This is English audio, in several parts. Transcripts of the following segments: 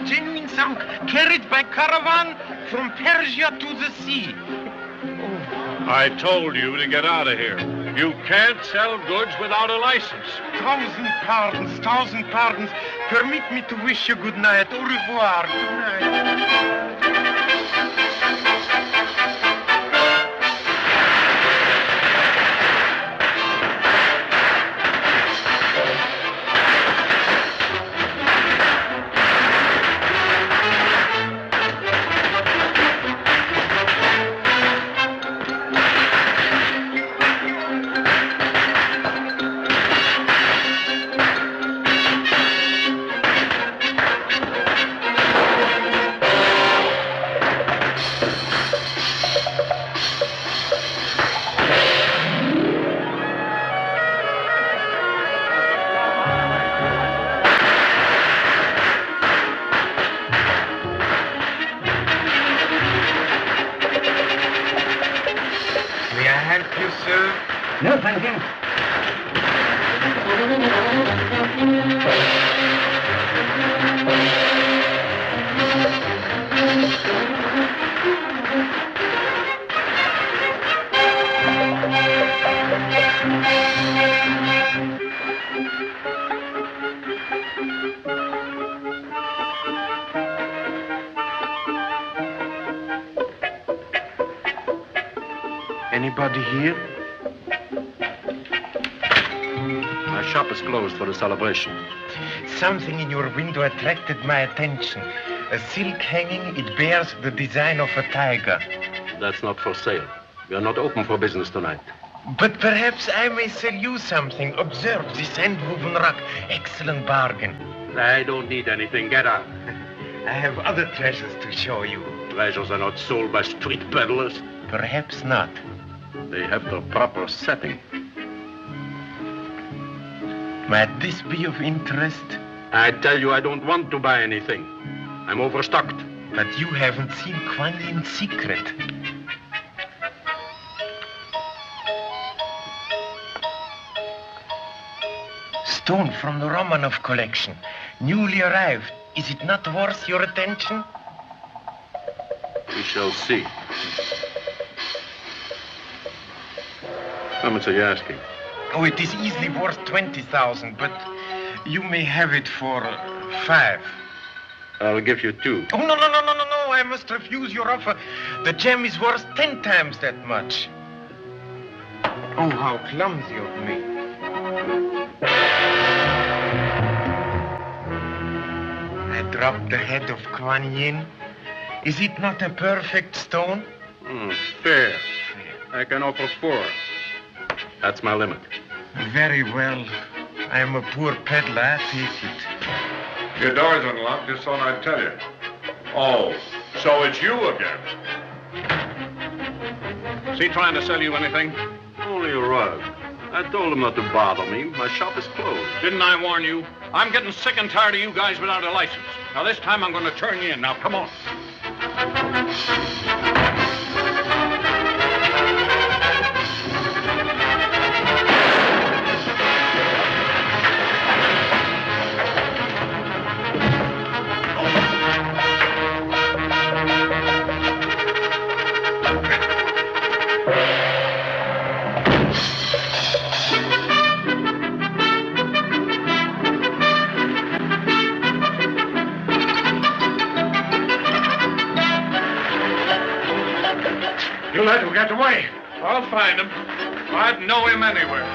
Genuine saruk, carried by caravan from Persia to the sea. I told you to get out of here. You can't sell goods without a license. Thousand pardons. Permit me to wish you good night. Au revoir. Good night. No, thank you. Anybody here? My shop is closed for the celebration. Something in your window attracted my attention. A silk hanging, it bears the design of a tiger. That's not for sale. We are not open for business tonight. But perhaps I may sell you something. Observe this hand-woven rug. Excellent bargain. I don't need anything. Get out. I have other treasures to show you. Treasures are not sold by street peddlers. Perhaps not. They have the proper setting. Might this be of interest? I tell you, I don't want to buy anything. I'm overstocked. But you haven't seen Kuan Yin's secret. Stone from the Romanov collection. Newly arrived. Is it not worth your attention? We shall see. How much are you asking? Oh, it is easily worth 20,000, but you may have it for 5. I'll give you 2. Oh, no. I must refuse your offer. The gem is worth 10 times that much. Oh, how clumsy of me. I dropped the head of Kuan Yin. Is it not a perfect stone? Fair. I can offer 4. That's my limit. Very well. I am a poor peddler. I take it. Your door's unlocked. Just thought I'd tell you. Oh, so it's you again. Is he trying to sell you anything? Only a rug. I told him not to bother me. My shop is closed. Didn't I warn you? I'm getting sick and tired of you guys without a license. Now, this time I'm going to turn you in. Now, come on. You let him get away. I'll find him. I'd know him anywhere.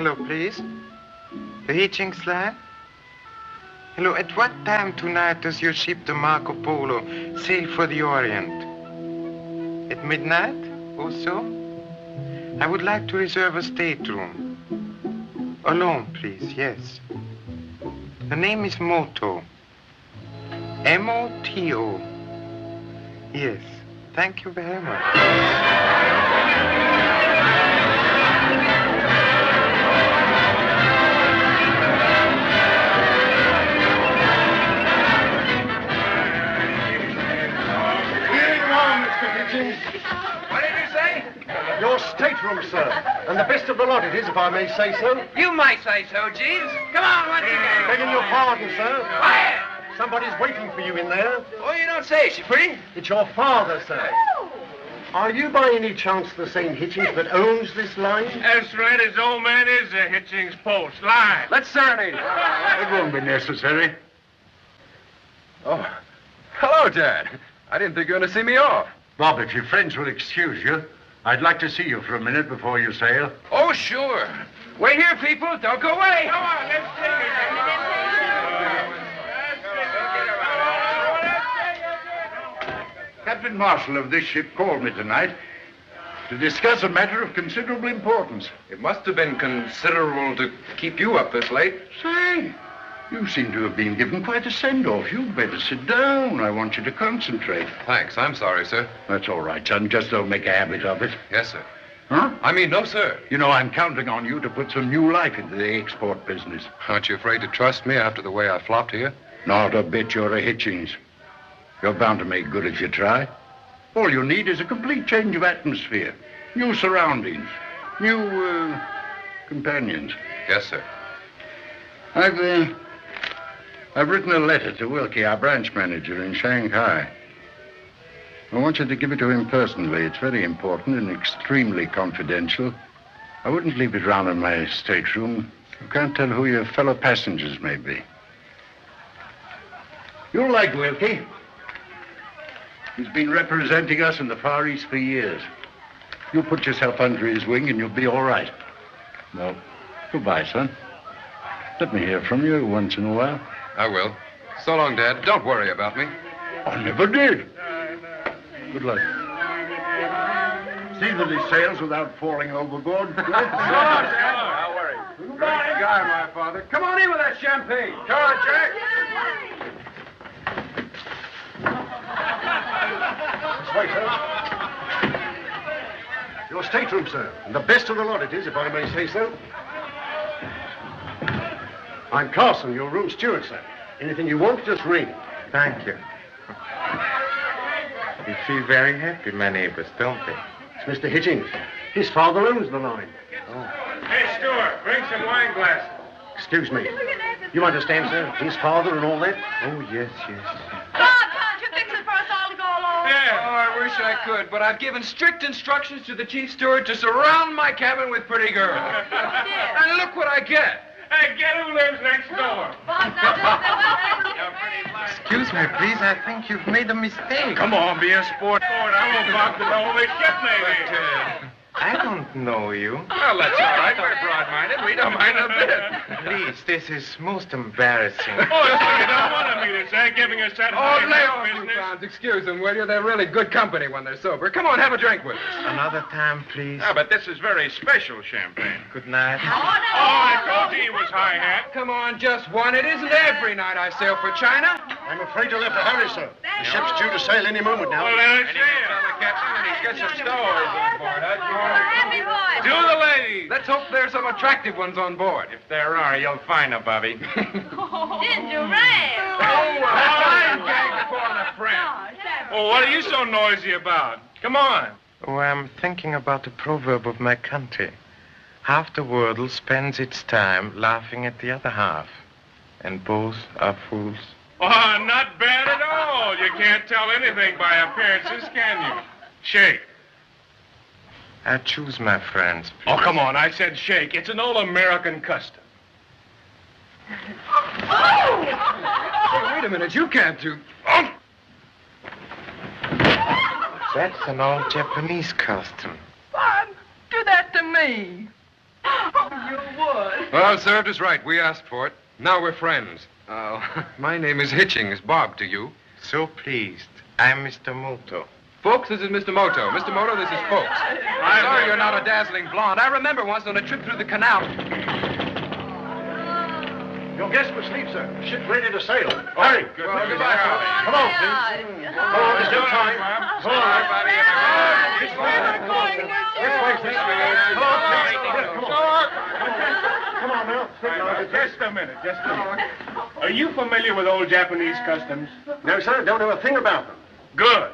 Hello, please. The Hitchings line? Hello, at what time tonight does your ship, the Marco Polo, sail for the Orient? At midnight or so? I would like to reserve a stateroom. Alone, please, yes. The name is Moto. M-O-T-O. Yes, thank you very much. What did you say? Your stateroom, sir. And the best of the lot it is, if I may say so. You might say so, Jeeves. Come on, what's the game? Begging your pardon, sir. Quiet! Somebody's waiting for you in there. Oh, you don't say. Is she pretty? It's your father, sir. Are you by any chance the same Hitchings that owns this line? That's right, his old man is a Hitchings post. Line. Let's serenade. It won't be necessary. Oh, hello, Dad. I didn't think you were going to see me off. Bob, if your friends will excuse you, I'd like to see you for a minute before you sail. Oh, sure. Wait here, people. Don't go away. Come on, let's take it. Captain Marshall of this ship called me tonight to discuss a matter of considerable importance. It must have been considerable to keep you up this late. Say, you seem to have been given quite a send-off. You'd better sit down. I want you to concentrate. Thanks. I'm sorry, sir. That's all right, son. Just don't make a habit of it. Yes, sir. Huh? I mean, no, sir. You know, I'm counting on you to put some new life into the export business. Aren't you afraid to trust me after the way I flopped here? Not a bit. You're a Hitchings. You're bound to make good if you try. All you need is a complete change of atmosphere, new surroundings, new companions. Yes, sir. I've written a letter to Wilkie, our branch manager in Shanghai. I want you to give it to him personally. It's very important and extremely confidential. I wouldn't leave it round in my stateroom. You can't tell who your fellow passengers may be. You'll like Wilkie. He's been representing us in the Far East for years. You put yourself under his wing and you'll be all right. Well, goodbye, son. Let me hear from you once in a while. I will. So long, Dad. Don't worry about me. I never did. Good luck. See that he sails without falling overboard. Don't worry. Great guy, my father. Come on in with that champagne. Come on, Jack. This way, sir. Your stateroom, sir. And the best of the lot it is, if I may say so. I'm Carson, your room steward, sir. Anything you want, just ring. Thank you. We feel very happy, my neighbors, don't we? It's Mr. Hitchings. His father owns the line. Hey, Stuart, bring some wine glasses. Excuse me. You understand, sir? His father and all that? Oh, yes, yes. Bob, can't you fix it for us all to go along? Yeah. Oh, I wish I could, but I've given strict instructions to the chief steward to surround my cabin with pretty girls. And look what I get. Hey, get who lives next door. Bob, Excuse me, please. I think you've made a mistake. Come on, be a sport. I won't walk the whole ship, maybe. I don't know you. Well, that's all right. We're broad-minded. We don't mind a bit. Please, this is most embarrassing. Oh, so you don't want to meet us, eh? Giving us that Oh, lay high off, you business. clowns. Excuse them, will you? They're really good company when they're sober. Come on, have a drink with us. Another time, please. Ah, but this is very special champagne. Good night. Oh, I told you he was high hat. Come on, just one. It isn't every night I sail for China. I'm afraid you'll have to hurry, sir. The ship's due to sail any moment now. Well, then it's here. Captain, and he's got some stowaways on board, Happy boy. Do the ladies. Let's hope there's some attractive ones on board. If there are, you'll find them, Bobby. Ginger ale. I'm gagged upon a friend. Oh, what are you so noisy about? Come on. Oh, I'm thinking about the proverb of my country. Half the world spends its time laughing at the other half. And both are fools. Oh, not bad at all. You can't tell anything by appearances, can you? Shake. I choose my friends. Oh, come on. I said shake. It's an old American custom. Hey, wait a minute. You can't do... Oh! That's an old Japanese custom. Bob, do that to me. You would. Well, served us right. We asked for it. Now we're friends. My name is Hitchings. Bob to you. So pleased. I'm Mr. Moto. Folks, this is Mr. Moto. Mr. Moto, this is Folks. I'm sorry you're not a dazzling blonde. I remember once on a trip through the canal. Your guest was asleep, sir. Ship's ready to sail. Hurry. Well, goodbye, Charlie. Come on, please. Come on, there's still time. Come on, everybody. This way. Come on now. Just a minute. Are you familiar with old Japanese customs? No, sir. Don't know a thing about them. Good.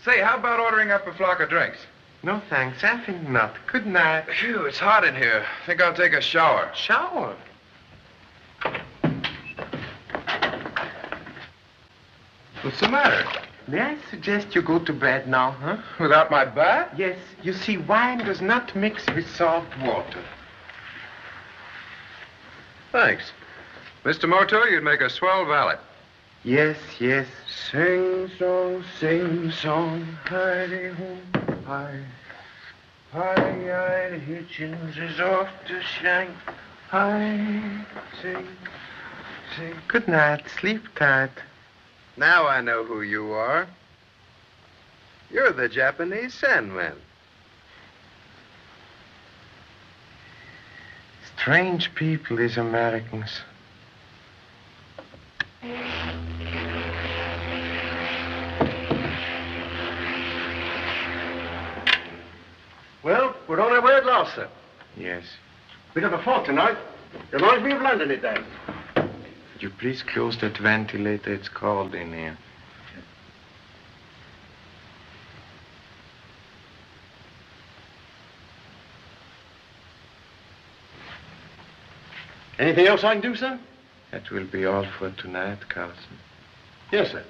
Say, how about ordering up a flock of drinks? No thanks, I think not. Good night. Phew, it's hot in here. I think I'll take a shower. Shower. What's the matter? May I suggest you go to bed now, huh? Without my bath? Yes, you see, wine does not mix with salt water. Thanks. Mr. Moto, you'd make a swell valet. Yes, yes. Sing song, hidey-home, hi. Hi-eyed Hitchens is off to shine. Hi, sing. Good night. Sleep tight. Now I know who you are. You're the Japanese Sandman. Strange people, these Americans. Well, we're on our way at last, sir. Yes. Bit of a fog tonight. Reminds me of London, it does. Could you please close that ventilator? It's cold in here. Anything else I can do, sir? That will be all for tonight, Carlson. Yes, sir.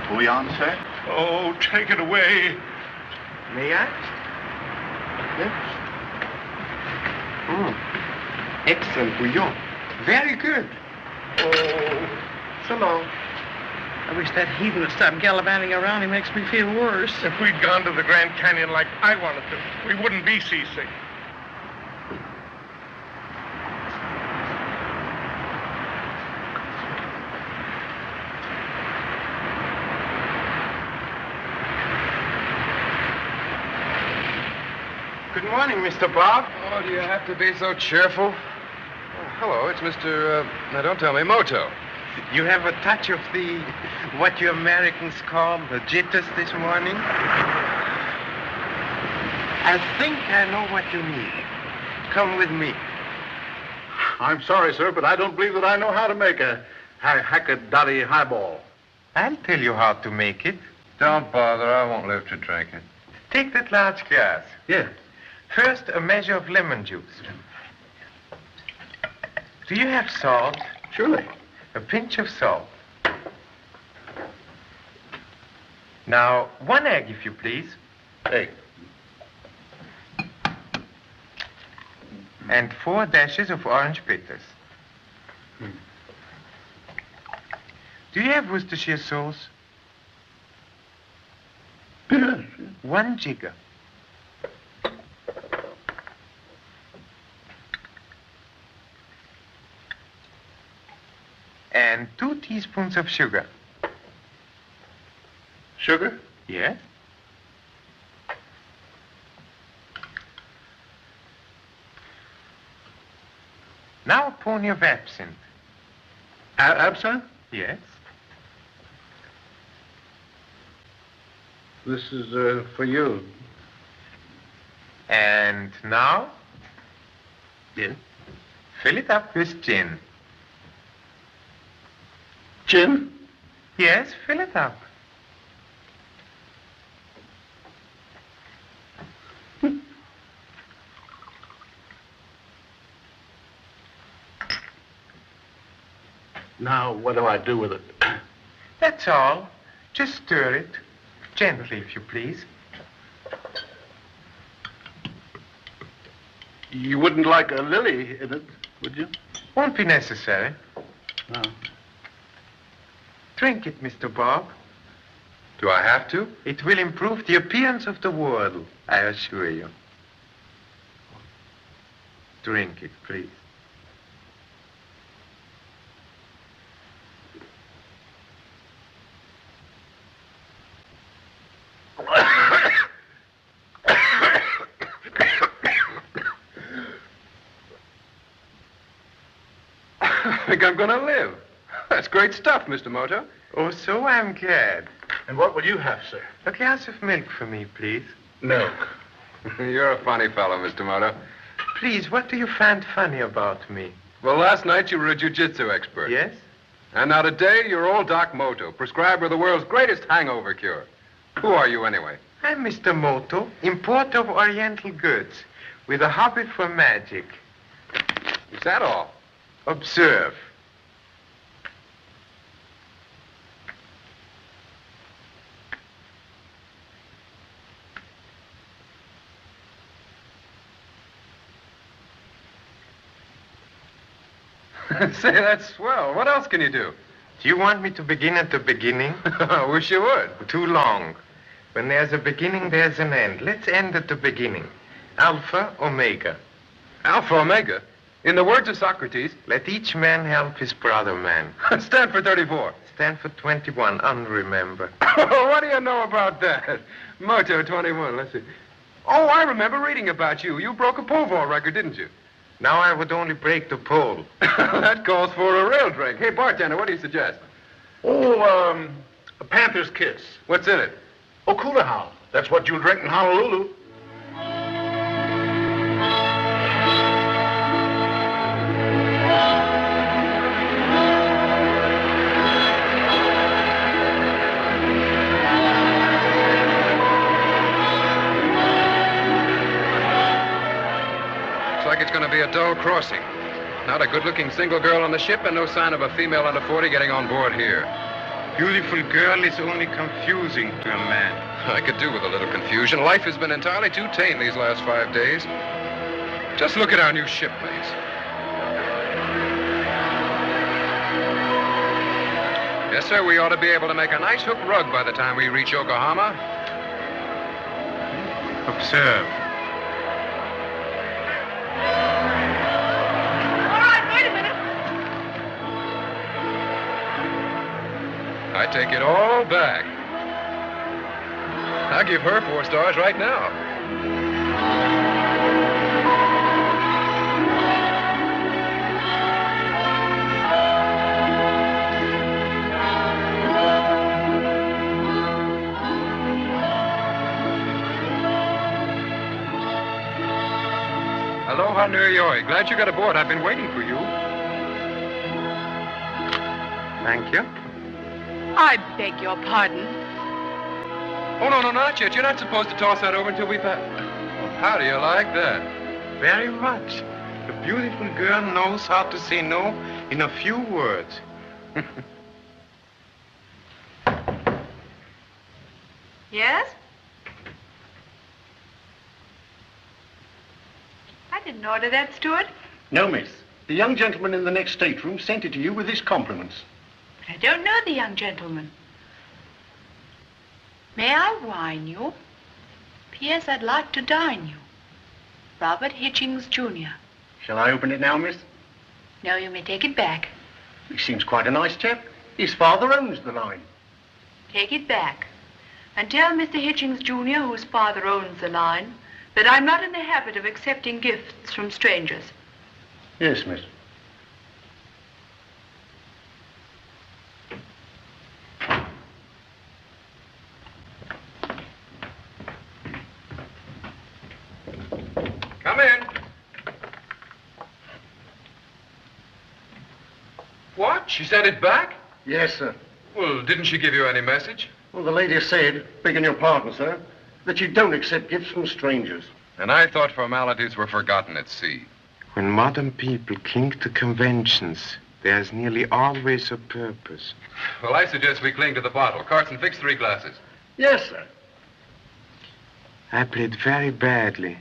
Bouillon, sir? Oh, take it away. May I? Yes. Excellent bouillon. Very good. Oh, so long. I wish that heathen would stop gallivanting around. He makes me feel worse. If we'd gone to the Grand Canyon like I wanted to, we wouldn't be seasick. Good morning, Mr. Bob. Oh, do you have to be so cheerful? Oh, hello, it's Mr. Now don't tell me, Moto. You have a touch of the, what you Americans call the jitters this morning? I think I know what you need. Come with me. I'm sorry, sir, but I don't believe that I know how to make a hackadotty highball. I'll tell you how to make it. Don't bother, I won't live to drink it. Take that large glass. Yeah. First, a measure of lemon juice. Do you have salt? Surely. A pinch of salt. Now, 1 egg, if you please. Egg. And 4 dashes of orange bitters. Do you have Worcestershire sauce? Bitters. 1 jigger. And 2 teaspoons of sugar. Sugar? Yes? Now a pony of absinthe. Absinthe? Yes. This is for you. And now, Gin? fill it up with gin. Gin? Yes, fill it up. Now, what do I do with it? That's all. Just stir it. Gently, if you please. You wouldn't like a lily in it, would you? Won't be necessary. No. Drink it, Mr. Bob. Do I have to? It will improve the appearance of the world, I assure you. Drink it, please. I think I'm going to live. That's great stuff, Mr. Moto. Oh, so I'm glad. And what will you have, sir? A glass of milk for me, please. Milk. You're a funny fellow, Mr. Moto. Please, what do you find funny about me? Well, last night you were a jiu-jitsu expert. Yes? And now today you're old Doc Moto, prescriber of the world's greatest hangover cure. Who are you anyway? I'm Mr. Moto, importer of Oriental goods, with a hobby for magic. Is that all? Observe. Say, that's swell. What else can you do? Do you want me to begin at the beginning? I wish you would. Too long. When there's a beginning, there's an end. Let's end at the beginning. Alpha, Omega. Alpha Omega. In the words of Socrates, Let each man help his brother man. stand for 34. Stand for 21, unremember. What do you know about that? Moto 21, let's see. Oh, I remember reading about you. You broke a pole vault record, didn't you? Now I would only break the pole. That calls for a real drink. Hey, bartender, what do you suggest? Oh, a panther's kiss. What's in it? Oh, Coolahau. That's what you'll drink in Honolulu. Looks like it's going to be a dull crossing. Not a good-looking single girl on the ship and no sign of a female under 40 getting on board here. Beautiful girl is only confusing to a man. I could do with a little confusion. Life has been entirely too tame these last 5 days. Just look at our new shipmates. Yes, sir, we ought to be able to make a nice hook rug by the time we reach Yokohama. Observe. All right, wait a minute. I take it all back. I'll give her 4 stars right now. Aloha, Nui. Glad you got aboard. I've been waiting for you. Thank you. I beg your pardon. Oh, no, not yet. You're not supposed to toss that over until we've had... How do you like that? Very much. The beautiful girl knows how to say no in a few words. Yes? I didn't order that, Stuart. No, miss. The young gentleman in the next stateroom sent it to you with his compliments. But I don't know the young gentleman. May I wine you? P.S. I'd like to dine you. Robert Hitchings, Jr. Shall I open it now, miss? No, you may take it back. He seems quite a nice chap. His father owns the line. Take it back. And tell Mr. Hitchings, Jr., whose father owns the line, that I'm not in the habit of accepting gifts from strangers. Yes, miss. Come in. What? She sent it back? Yes, sir. Well, didn't she give you any message? Well, the lady said, begging your pardon, sir, that you don't accept gifts from strangers. And I thought formalities were forgotten at sea. When modern people cling to conventions, there's nearly always a purpose. Well, I suggest we cling to the bottle. Carson, fix 3 glasses. Yes, sir. I played very badly.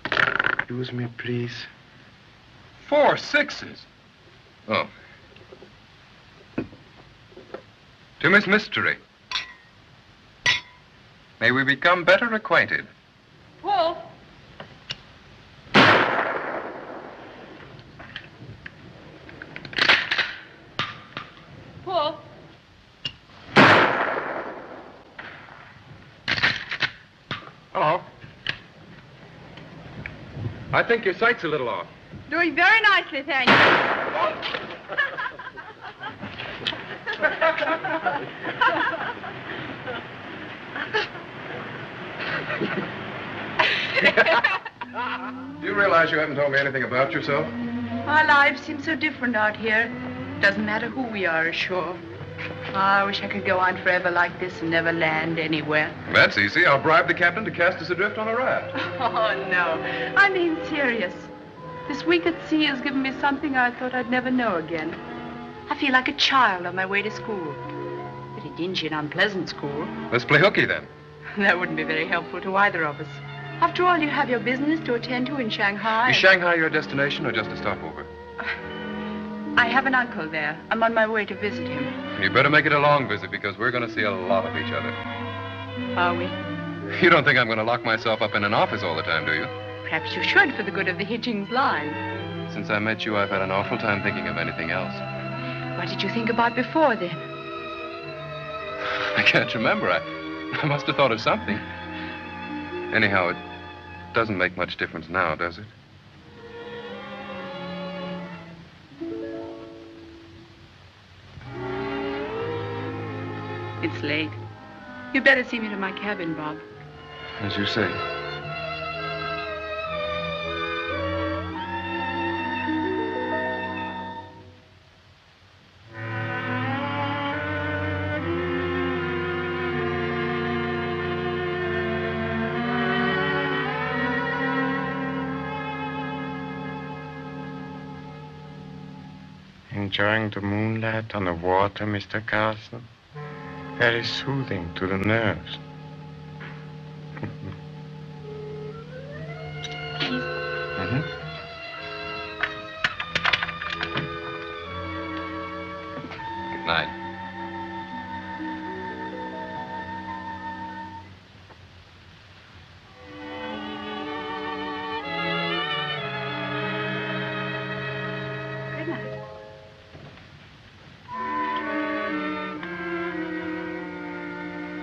Excuse me, please. 4 sixes. Oh. To Miss Mystery. May we become better acquainted. Paul. Paul. Hello. I think your sight's a little off. Doing very nicely, thank you. Do you realize you haven't told me anything about yourself? Our lives seem so different out here. Doesn't matter who we are ashore. Oh, I wish I could go on forever like this and never land anywhere. That's easy. I'll bribe the captain to cast us adrift on a raft. Oh, no. I mean serious. This week at sea has given me something I thought I'd never know again. I feel like a child on my way to school. Pretty dingy and unpleasant school. Let's play hooky then. That wouldn't be very helpful to either of us. After all, you have your business to attend to in Shanghai. Is Shanghai your destination or just a stopover? I have an uncle there. I'm on my way to visit him. You better make it a long visit because we're going to see a lot of each other. Are we? You don't think I'm going to lock myself up in an office all the time, do you? Perhaps you should for the good of the Hitchings line. Since I met you, I've had an awful time thinking of anything else. What did you think about before, then? I can't remember. I must have thought of something. Anyhow, it doesn't make much difference now, does it? It's late. You'd better see me to my cabin, Bob. As you say. Enjoying the moonlight on the water, Mr. Carson? Very soothing to the nerves. Mm-hmm. Good night. Good night.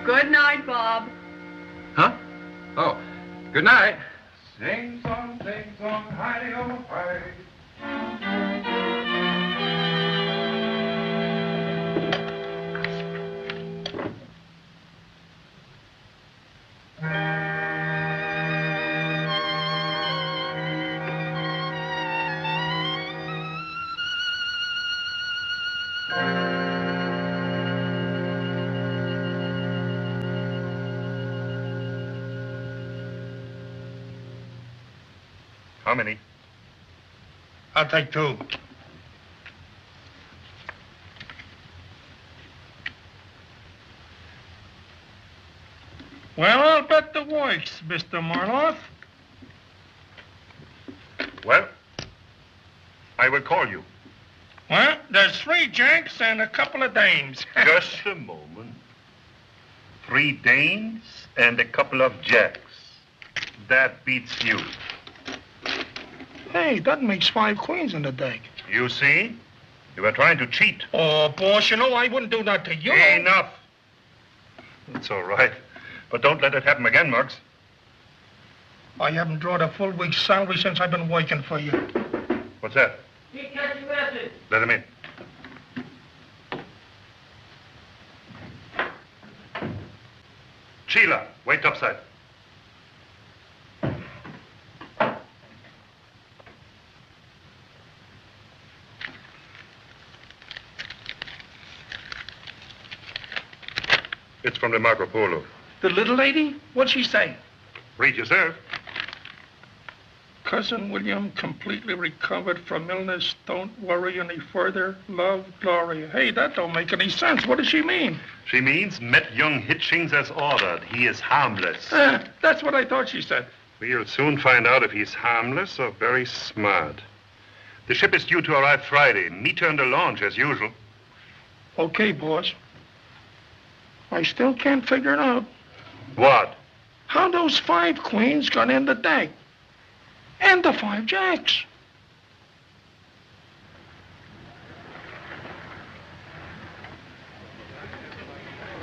Good night, Bob. Huh? Oh, good night. Sing song, hi-de-oh-hi. How many? I'll take 2. Well, I'll bet the works, Mr. Marloff. Well, I will call you. Well, there's 3 Janks and a couple of dames. Just a moment. 3 Danes and a couple of Jacks. That beats you. Hey, that makes 5 queens in the deck. You see? You were trying to cheat. Oh, boss, you know I wouldn't do that to you. Enough. It's all right. But don't let it happen again, Muggs. I haven't drawn a full week's salary since I've been working for you. What's that? He catch your message. Let him in. Sheila, wait topside. It's from the Marco Polo. The little lady? What'd she say? Read yourself. Cousin William completely recovered from illness. Don't worry any further. Love, Gloria. Hey, that don't make any sense. What does she mean? She means met young Hitchings as ordered. He is harmless. That's what I thought she said. We'll soon find out if he's harmless or very smart. The ship is due to arrive Friday. Meet her in the launch as usual. Okay, boss. I still can't figure it out. What? How those 5 queens got in the deck. And the 5 jacks.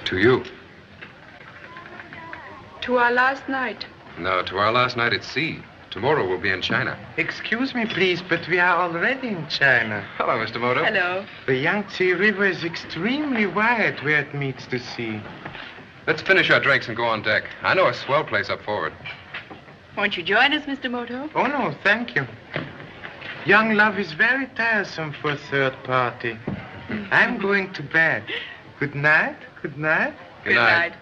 To you. To our last night. No, to our last night at sea. Tomorrow we'll be in China. Excuse me, please, but we are already in China. Hello, Mr. Moto. Hello. The Yangtze River is extremely wide where it meets the sea. Let's finish our drinks and go on deck. I know a swell place up forward. Won't you join us, Mr. Moto? Oh, no, thank you. Young love is very tiresome for a third party. I'm going to bed. Good night. Good night. Good night.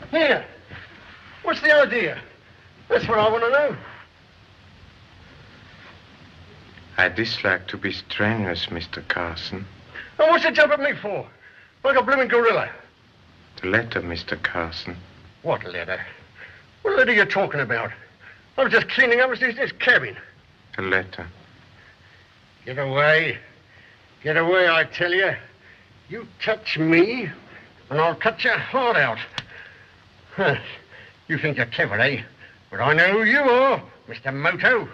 Here. What's the idea? That's what I want to know. I dislike to be strenuous, Mr. Carson. And what's the job at me for? Like a blooming gorilla. The letter, Mr. Carson. What letter? What letter are you talking about? I was just cleaning up this cabin. The letter. Get away. Get away, I tell you. You touch me, and I'll cut your heart out. Huh. You think you're clever, eh? But I know who you are, Mr. Moto.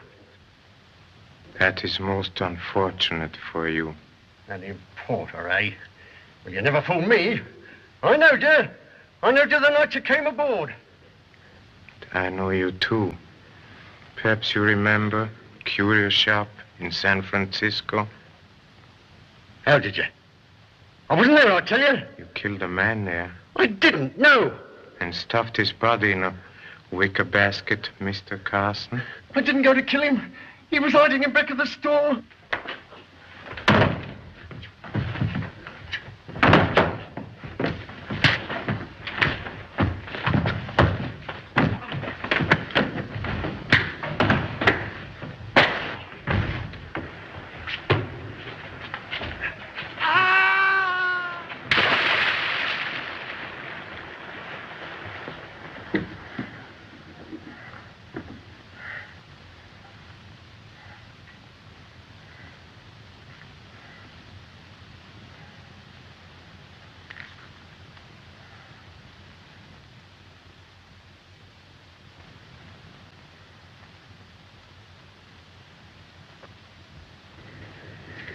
That is most unfortunate for you. An importer, eh? Well, you never fooled me. I knowed you. I knowed you the night you came aboard. I know you, too. Perhaps you remember Curio Shop in San Francisco? How did you? I wasn't there, I tell you. You killed a man there I didn't, no. and stuffed his body in a wicker basket, Mr. Carson. I didn't go to kill him. He was hiding in back of the store.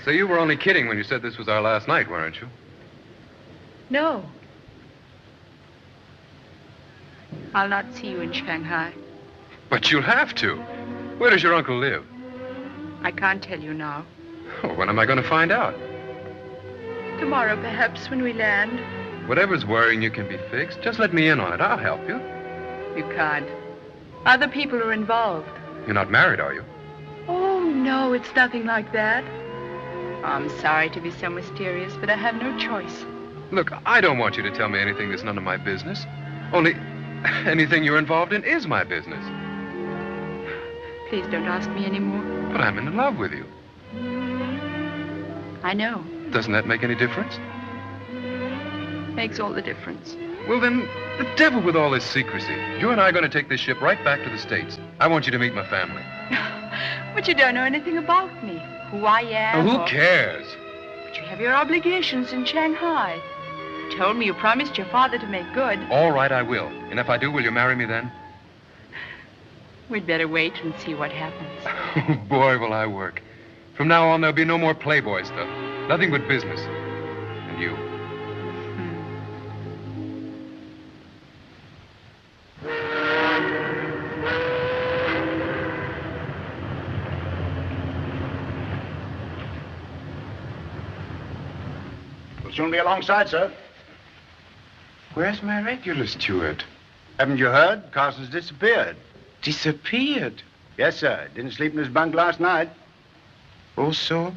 So you were only kidding when you said this was our last night, weren't you? No. I'll not see you in Shanghai. But you'll have to. Where does your uncle live? I can't tell you now. Oh, when am I going to find out? Tomorrow, perhaps, when we land. Whatever's worrying you can be fixed. Just let me in on it. I'll help you. You can't. Other people are involved. You're not married, are you? Oh, no, it's nothing like that. I'm sorry to be so mysterious, but I have no choice. Look, I don't want you to tell me anything that's none of my business. Only anything you're involved in is my business. Please don't ask me anymore. But I'm in love with you. I know. Doesn't that make any difference? Makes all the difference. Well, then, the devil with all this secrecy. You and I are going to take this ship right back to the States. I want you to meet my family. But you don't know anything about me. Who I am. Who cares? But you have your obligations in Shanghai. You told me you promised your father to make good. All right, I will. And if I do, will you marry me then? We'd better wait and see what happens. Boy, will I work. From now on, there'll be no more Playboy stuff. Nothing but business. And you. We'll soon be alongside, sir. Where's my regular steward? Haven't you heard? Carson's disappeared. Disappeared? Yes, sir. Didn't sleep in his bunk last night. Oh, so?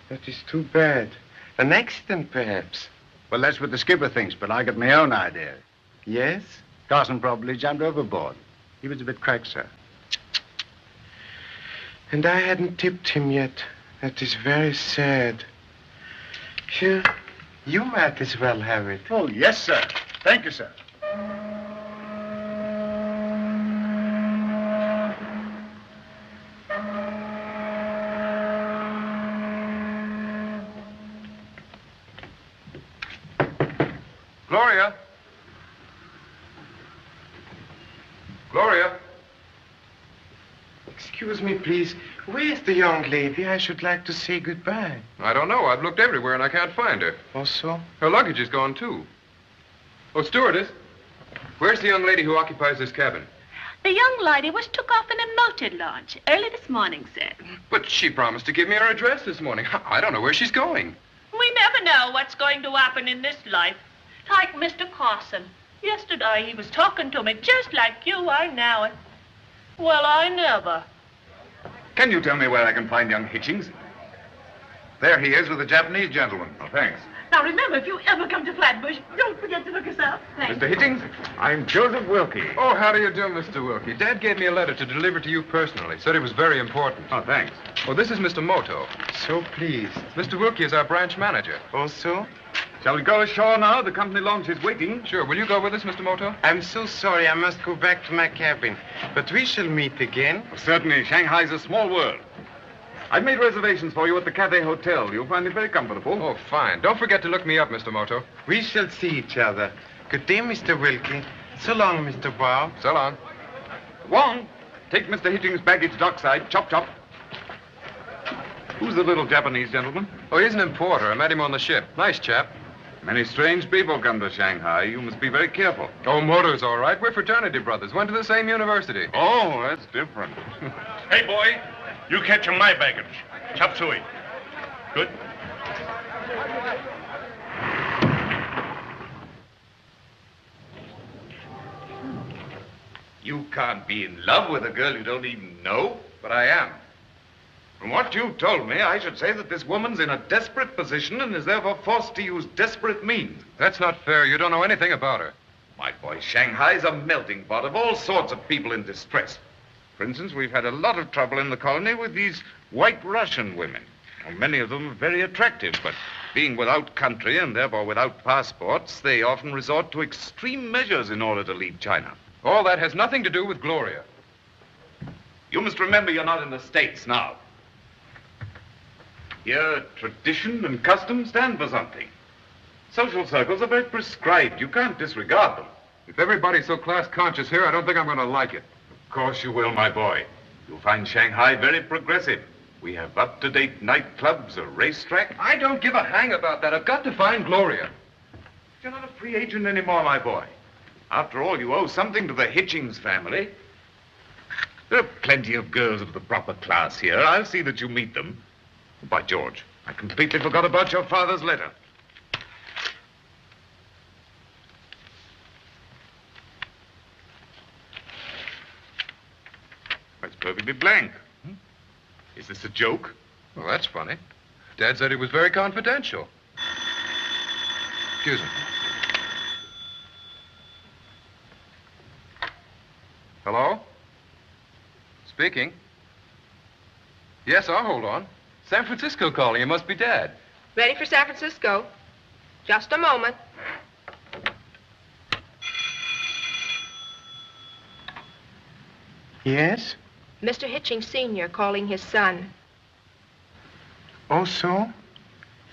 That is too bad. An accident, perhaps. Well, that's what the skipper thinks, but I got my own idea. Yes? Carson probably jumped overboard. He was a bit cracked, sir. And I hadn't tipped him yet. That is very sad. Here, you might as well have it. Oh, yes, sir. Thank you, sir. Gloria? Gloria? Excuse me, please. Where's the young lady? I should like to say goodbye. I don't know. I've looked everywhere and I can't find her. Oh, so? Her luggage is gone, too. Oh, stewardess, where's the young lady who occupies this cabin? The young lady was took off in a motor launch early this morning, sir. But she promised to give me her address this morning. I don't know where she's going. We never know what's going to happen in this life. Like Mr. Carson. Yesterday he was talking to me just like you are now. Well, I never. Can you tell me where I can find young Hitchings? There he is with a Japanese gentleman. Oh, thanks. Now remember, if you ever come to Flatbush, don't forget to look us up. Thanks. Mr. Hitchings, I'm Joseph Wilkie. Oh, how do you do, Mr. Wilkie? Dad gave me a letter to deliver to you personally. Said it was very important. Oh, thanks. Oh, this is Mr. Moto. So pleased. Mr. Wilkie is our branch manager. Also? Shall we go ashore now? The company launch is waiting. Sure. Will you go with us, Mr. Moto? I'm so sorry. I must go back to my cabin. But we shall meet again. Certainly. Shanghai's a small world. I've made reservations for you at the Cathay Hotel. You'll find it very comfortable. Oh, fine. Don't forget to look me up, Mr. Moto. We shall see each other. Good day, Mr. Wilkie. So long, Mr. Bob. So long. Wong, take Mr. Hitchings' baggage dockside. Chop, chop. Who's the little Japanese gentleman? Oh, he's an importer. I met him on the ship. Nice chap. Many strange people come to Shanghai. You must be very careful. Oh, Moto's all right. We're fraternity brothers. Went to the same university. Oh, that's different. Hey, boy, you catch him my baggage. Chop suey. Good. You can't be in love with a girl you don't even know. But I am. From what you told me, I should say that this woman's in a desperate position and is therefore forced to use desperate means. That's not fair. You don't know anything about her. My boy, Shanghai's a melting pot of all sorts of people in distress. For instance, we've had a lot of trouble in the colony with these white Russian women. Well, many of them are very attractive, but being without country and therefore without passports, they often resort to extreme measures in order to leave China. All that has nothing to do with Gloria. You must remember you're not in the States now. Here, tradition and custom stand for something. Social circles are very prescribed. You can't disregard them. If everybody's so class-conscious here, I don't think I'm going to like it. Of course you will, my boy. You'll find Shanghai very progressive. We have up-to-date nightclubs, a racetrack. I don't give a hang about that. I've got to find Gloria. You're not a free agent anymore, my boy. After all, you owe something to the Hitchings family. There are plenty of girls of the proper class here. I'll see that you meet them. By George, I completely forgot about your father's letter. It's perfectly blank. Is this a joke? Well, that's funny. Dad said it was very confidential. Excuse me. Hello? Speaking. Yes, I'll hold on. San Francisco calling. It must be Dad. Ready for San Francisco. Just a moment. Yes? Mr. Hitchings Sr. calling his son. Oh, so?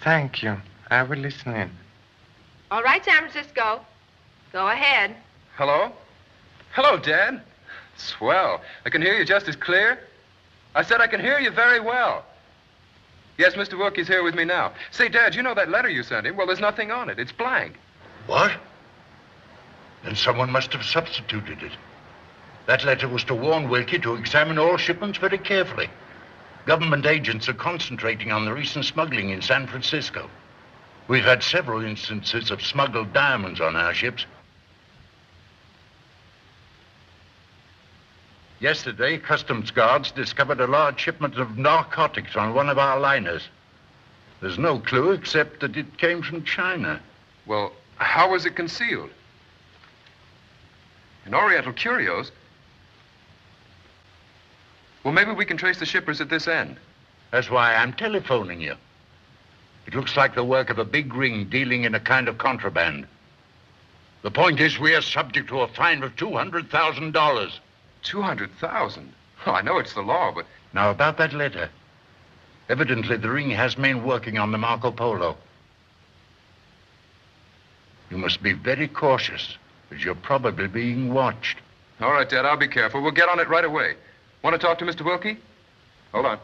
Thank you. I will listen in. All right, San Francisco. Go ahead. Hello? Hello, Dad. Swell. I can hear you just as clear. I said I can hear you very well. Yes, Mr. Wilkie's here with me now. Say, Dad, you know that letter you sent him? Well, there's nothing on it. It's blank. What? Then someone must have substituted it. That letter was to warn Wilkie to examine all shipments very carefully. Government agents are concentrating on the recent smuggling in San Francisco. We've had several instances of smuggled diamonds on our ships. Yesterday, customs guards discovered a large shipment of narcotics on one of our liners. There's no clue except that it came from China. Well, how was it concealed? In Oriental curios? Well, maybe we can trace the shippers at this end. That's why I'm telephoning you. It looks like the work of a big ring dealing in a kind of contraband. The point is, we are subject to a fine of $200,000. 200,000? Oh, I know it's the law, but... Now, about that letter. Evidently, the ring has men working on the Marco Polo. You must be very cautious, as you're probably being watched. All right, Dad, I'll be careful. We'll get on it right away. Want to talk to Mr. Wilkie? Hold on.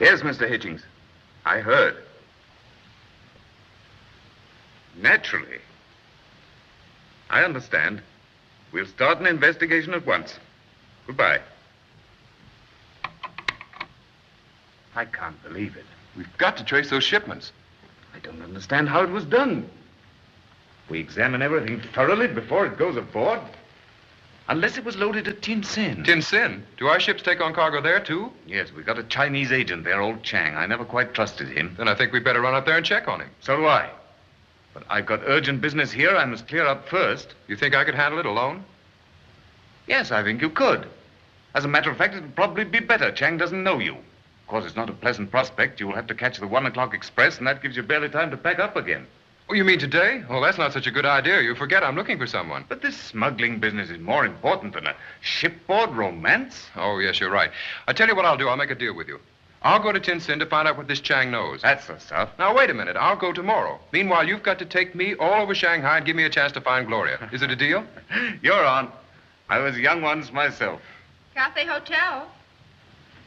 Yes, Mr. Hitchings. I heard. Naturally. I understand. We'll start an investigation at once. Goodbye. I can't believe it. We've got to trace those shipments. I don't understand how it was done. We examine everything thoroughly before it goes aboard. Unless it was loaded at Tin Sin. Tin Sin? Do our ships take on cargo there, too? Yes, we got a Chinese agent there, old Chang. I never quite trusted him. Then I think we'd better run up there and check on him. So do I. But I've got urgent business here I must clear up first. You think I could handle it alone? Yes, I think you could. As a matter of fact, it'll probably be better. Chang doesn't know you. Of course, it's not a pleasant prospect. You will have to catch the 1 o'clock express, and that gives you barely time to pack up again. Oh, you mean today? Well, that's not such a good idea. You forget I'm looking for someone. But this smuggling business is more important than a shipboard romance. Oh, yes, you're right. I tell you what I'll do. I'll make a deal with you. I'll go to Tin Sin to find out what this Chang knows. That's the stuff. Now, wait a minute. I'll go tomorrow. Meanwhile, you've got to take me all over Shanghai and give me a chance to find Gloria. Is it a deal? You're on. I was young once myself. Cathay Hotel.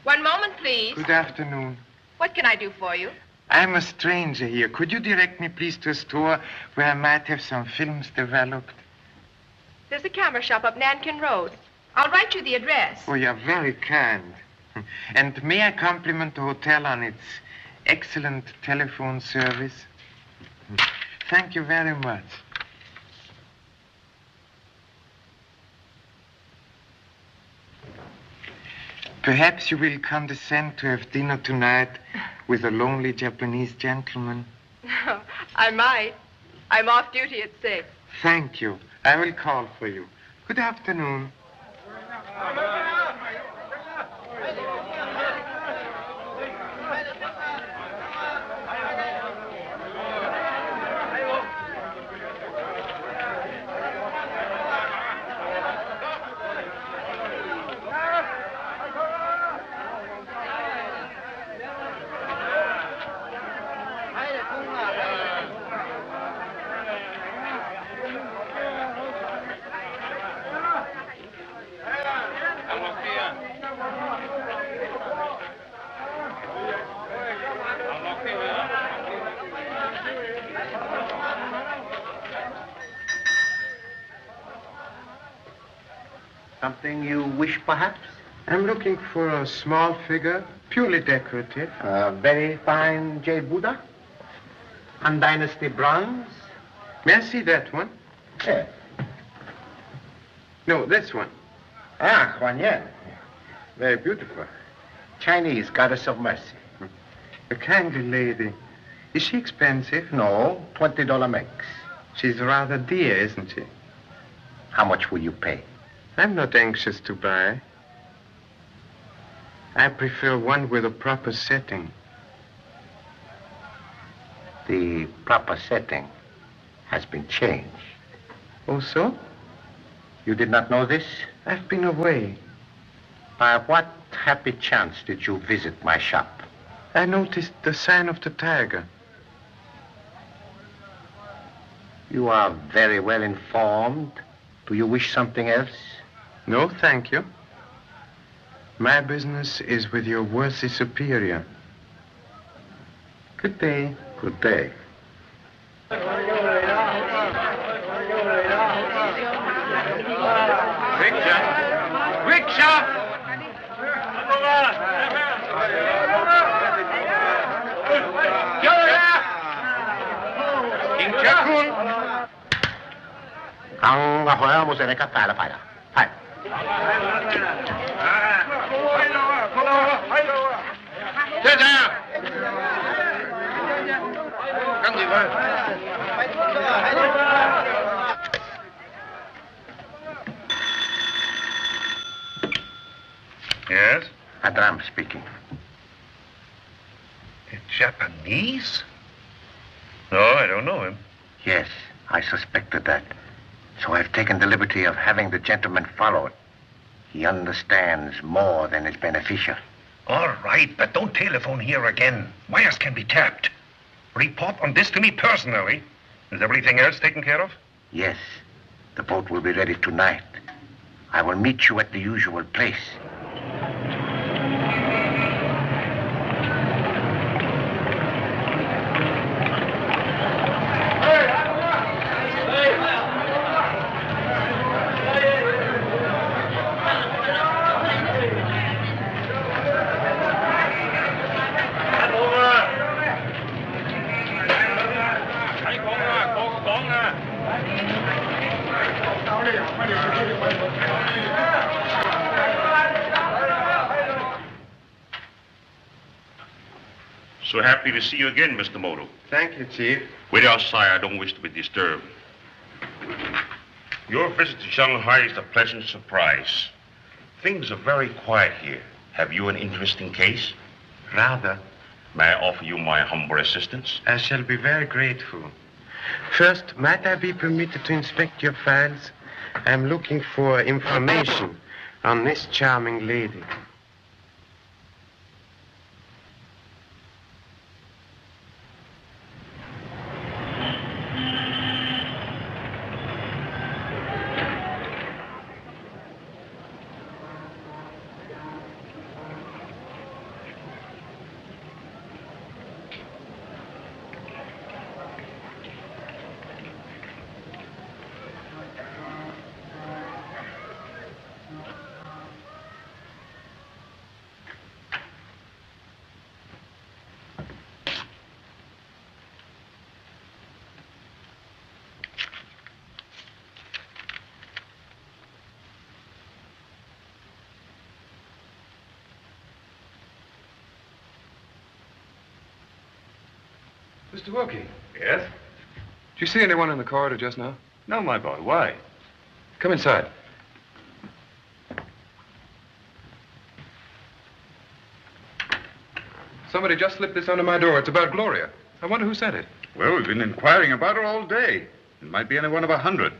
One moment, please. Good afternoon. What can I do for you? I'm a stranger here. Could you direct me, please, to a store where I might have some films developed? There's a camera shop up Nankin Road. I'll write you the address. Oh, you're very kind. And may I compliment the hotel on its excellent telephone service? Thank you very much. Perhaps you will condescend to have dinner tonight with a lonely Japanese gentleman. I might. I'm off duty at 6. Thank you. I will call for you. Good afternoon. Something you wish, perhaps? I'm looking for a small figure, purely decorative. A very fine jade Buddha? Han Dynasty bronze? May I see that one? Yes. No, this one. Ah, Huan Yen. Very beautiful. Chinese goddess of mercy. A kindly lady. Is she expensive? No, $20 mix. She's rather dear, isn't she? How much will you pay? I'm not anxious to buy. I prefer one with a proper setting. The proper setting has been changed. Oh, so? You did not know this? I've been away. By what happy chance did you visit my shop? I noticed the sign of the tiger. You are very well informed Do you wish something else? No, thank you. My business is with your worthy superior. Good day. Good day. Rickshaw! Ang ahoy mo sa nekatala para. Hai. Yes? Adram speaking. Japanese? No, I don't know him. Yes, I suspected that. So I've taken the liberty of having the gentleman followed. He understands more than is beneficial. All right, but don't telephone here again. Wires can be tapped. Report on this to me personally. Is everything else taken care of? Yes, the boat will be ready tonight. I will meet you at the usual place. So happy to see you again, Mr. Moto. Thank you, Chief. Wait outside. I don't wish to be disturbed. Your visit to Shanghai is a pleasant surprise. Things are very quiet here. Have you an interesting case? Rather. May I offer you my humble assistance? I shall be very grateful. First, might I be permitted to inspect your files? I'm looking for information on this charming lady. Mr. Wilkie. Yes? Did you see anyone in the corridor just now? No, my boy. Why? Come inside. Somebody just slipped this under my door. It's about Gloria. I wonder who sent it. Well, we've been inquiring about her all day. It might be any one of 100.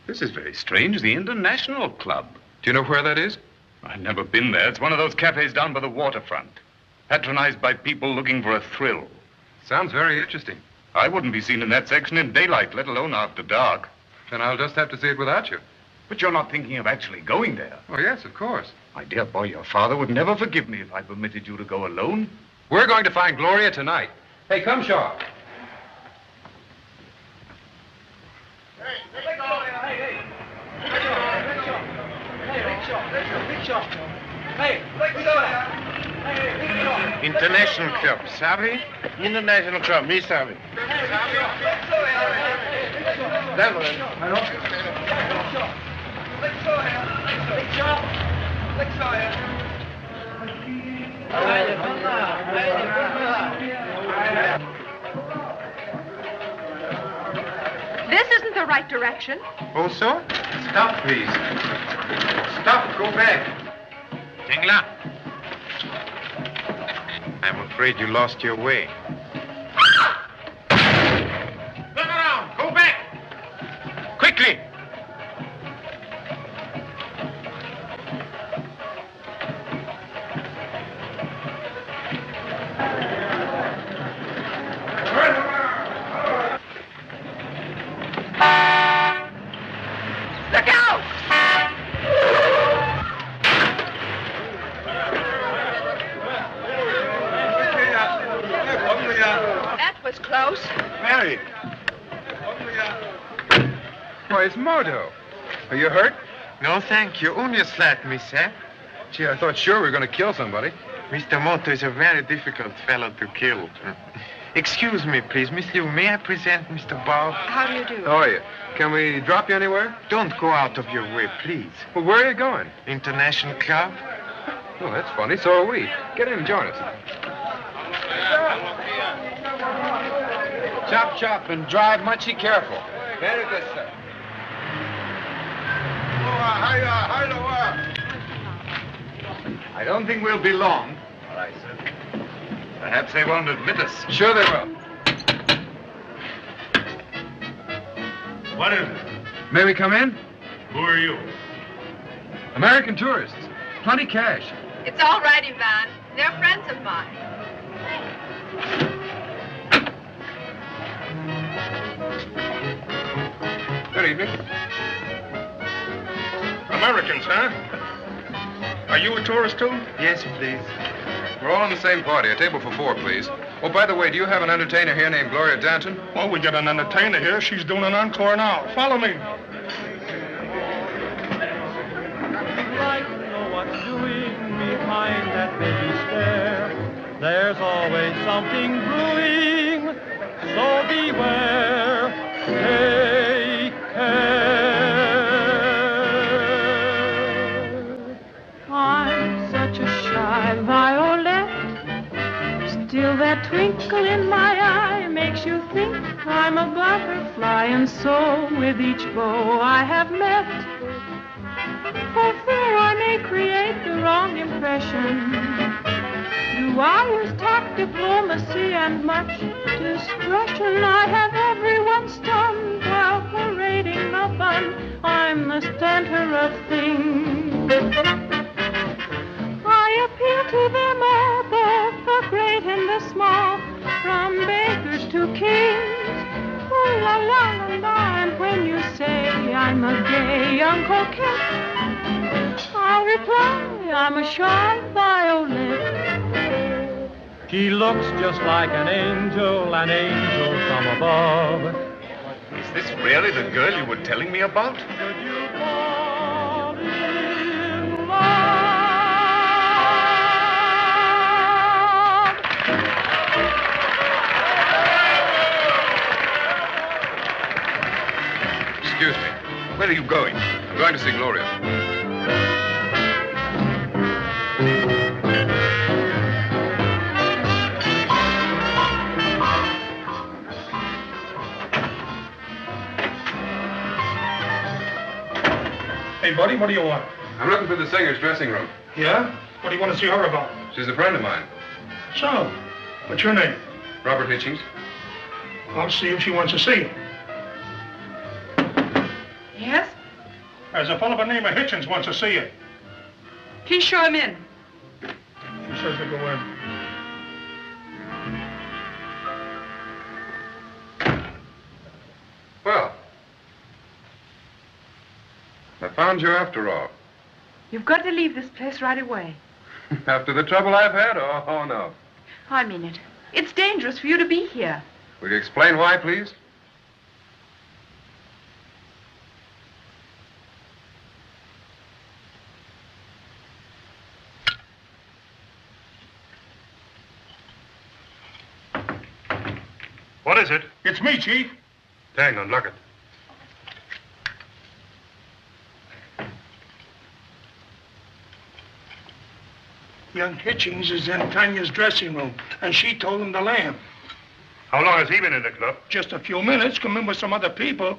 This is very strange. The International Club. Do you know where that is? I've never been there. It's one of those cafes down by the waterfront. Patronized by people looking for a thrill. Sounds very interesting. I wouldn't be seen in that section in daylight, let alone after dark. Then I'll just have to see it without you. But you're not thinking of actually going there. Oh, yes, of course. My dear boy, your father would never forgive me if I permitted you to go alone. We're going to find Gloria tonight. Hey, come, Shaw. International Club, savvy? International Club, me savvy. This isn't the right direction. Also? Stop, please. Stop, go back. Tingla. I'm afraid you lost your way. Turn around, go back. Quickly. it's Moto. Are you hurt? No, thank you. Only a slight mishap. Gee, I thought sure we were going to kill somebody. Mr. Moto is a very difficult fellow to kill. Excuse me, please. Miss Liu, may I present Mr. Bob? How do you do? How are you? Can we drop you anywhere? Don't go out of your way, please. Well, where are you going? International Club? Oh, that's funny. So are we. Get in and join us. Chop, chop, and drive munchy careful. Very good, sir. I don't think we'll be long. All right, sir. Perhaps they won't admit us. Sure they will. What is it? May we come in? Who are you? American tourists. Plenty cash. It's all right, Ivan. They're friends of mine. Good evening. Americans, huh? Are you a tourist, too? Yes, please. We're all in the same party. A table for 4, please. Oh, by the way, do you have an entertainer here named Gloria Danton? Well, we got an entertainer here. She's doing an encore now. Follow me. Like to know what's doing behind that baby stare. There's always something brewing, so beware. Take care. I'm such a shy violet. Still that twinkle in my eye makes you think I'm a butterfly. And so with each beau I have met, for fear I may create the wrong impression, do I use tact, diplomacy, and much discretion. I have everyone stunned while parading the fun. I'm the center of things. I appeal to them all, both the great and the small, from bakers to kings. Ooh la la la la, and when you say I'm a gay young coquette, I'll reply I'm a shy violet. She looks just like an angel from above. Is this really the girl you were telling me about? Excuse me. Where are you going? I'm going to see Gloria. Hey, buddy, what do you want? I'm looking for the singer's dressing room. Yeah? What do you want to see her about? She's a friend of mine. So, what's your name? Robert Hitchings. I'll see if she wants to see you. Yes? There's a fellow by the name of Hitchens wants to see you. Please show him in. She says to go in. Well, I found you after all. You've got to leave this place right away. After the trouble I've had? Oh, no. I mean it. It's dangerous for you to be here. Will you explain why, please? What is it? It's me, Chief. Hang on, lock it. Young Hitchings is in Tanya's dressing room, and she told him to lamb. How long has he been in the club? Just a few minutes, come in with some other people.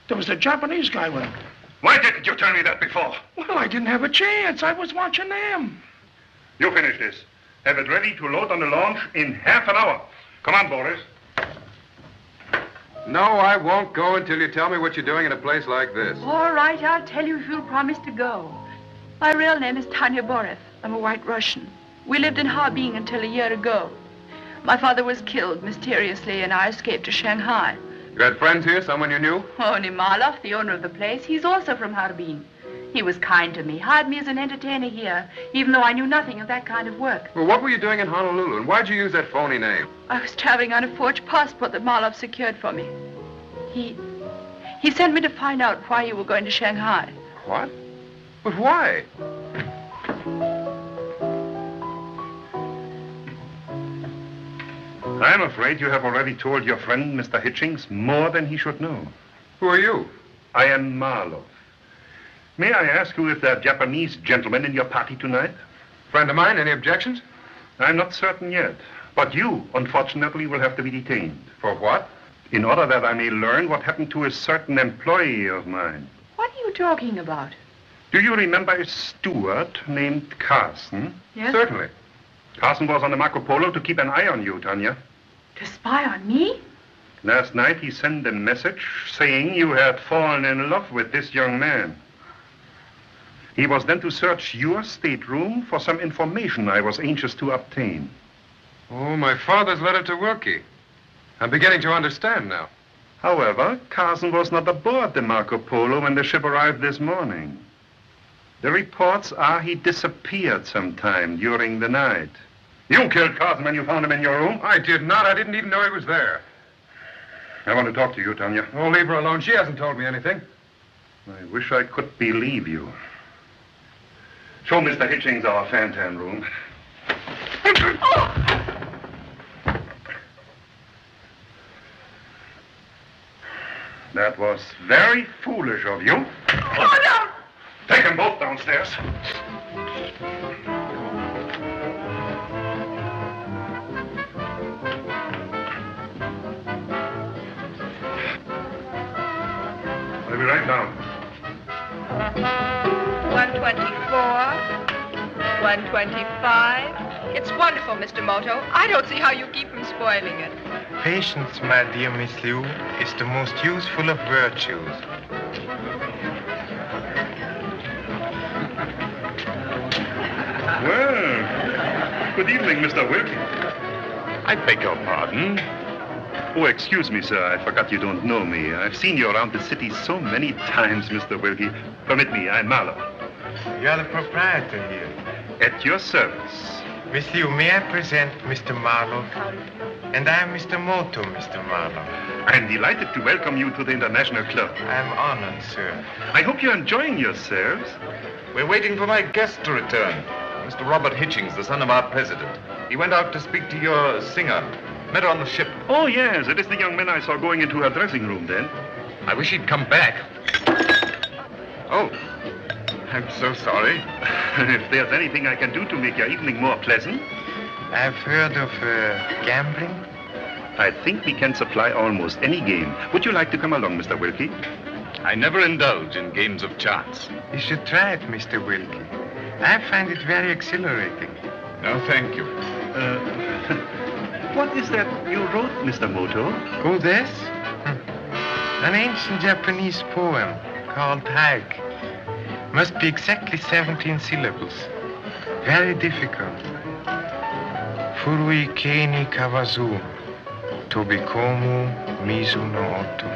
There was a Japanese guy with him. Why didn't you tell me that before? Well, I didn't have a chance. I was watching them. You finish this. Have it ready to load on the launch in half an hour. Come on, Boris. No, I won't go until you tell me what you're doing in a place like this. All right, I'll tell you if you'll promise to go. My real name is Tanya Borev. I'm a white Russian. We lived in Harbin until a year ago. My father was killed mysteriously, and I escaped to Shanghai. You had friends here, someone you knew? Only Marlov, the owner of the place, he's also from Harbin. He was kind to me, hired me as an entertainer here, even though I knew nothing of that kind of work. Well, what were you doing in Honolulu, and why'd you use that phony name? I was traveling on a forged passport that Marlov secured for me. He He sent me to find out why you were going to Shanghai. What? But why? I'm afraid you have already told your friend, Mr. Hitchings, more than he should know. Who are you? I am Marlowe. May I ask you if there are Japanese gentlemen in your party tonight? Friend of mine, any objections? I'm not certain yet. But you, unfortunately, will have to be detained. For what? In order that I may learn what happened to a certain employee of mine. What are you talking about? Do you remember a steward named Carson? Yes? Certainly. Carson was on the Marco Polo to keep an eye on you, Tanya. To spy on me? Last night he sent a message saying you had fallen in love with this young man. He was then to search your stateroom for some information I was anxious to obtain. Oh, my father's letter to Wilkie. I'm beginning to understand now. However, Carson was not aboard the Marco Polo when the ship arrived this morning. The reports are he disappeared sometime during the night. You killed Carson when you found him in your room? I did not. I didn't even know he was there. I want to talk to you, Tanya. Oh, leave her alone. She hasn't told me anything. I wish I could believe you. Show Mr. Hitchings our fan-tan room. That was very foolish of you. Oh, no! Take them both downstairs. I'll be right down. 124, 125. It's wonderful, Mr. Moto. I don't see how you keep from spoiling it. Patience, my dear Miss Liu, is the most useful of virtues. Well, good evening, Mr. Wilkie. I beg your pardon. Oh, excuse me, sir. I forgot you don't know me. I've seen you around the city so many times, Mr. Wilkie. Permit me, I'm Marlowe. You're the proprietor here. At your service. Miss Liu, may I present Mr. Marlowe? And I'm Mr. Moto, Mr. Marlowe. I'm delighted to welcome you to the International Club. I'm honored, sir. I hope you're enjoying yourselves. We're waiting for my guest to return. Mr. Robert Hitchings, the son of our president. He went out to speak to your singer. Met her on the ship. Oh, yes. It is the young man I saw going into her dressing room then. I wish he'd come back. Oh, I'm so sorry. If there's anything I can do to make your evening more pleasant. I've heard of gambling. I think we can supply almost any game. Would you like to come along, Mr. Wilkie? I never indulge in games of chance. You should try it, Mr. Wilkie. I find it very exhilarating. No, thank you. What is that you wrote, Mr. Moto? Oh, this? An ancient Japanese poem called Hike. Must be exactly 17 syllables. Very difficult. Furui kei kawazu, tobikomu mizu no oto.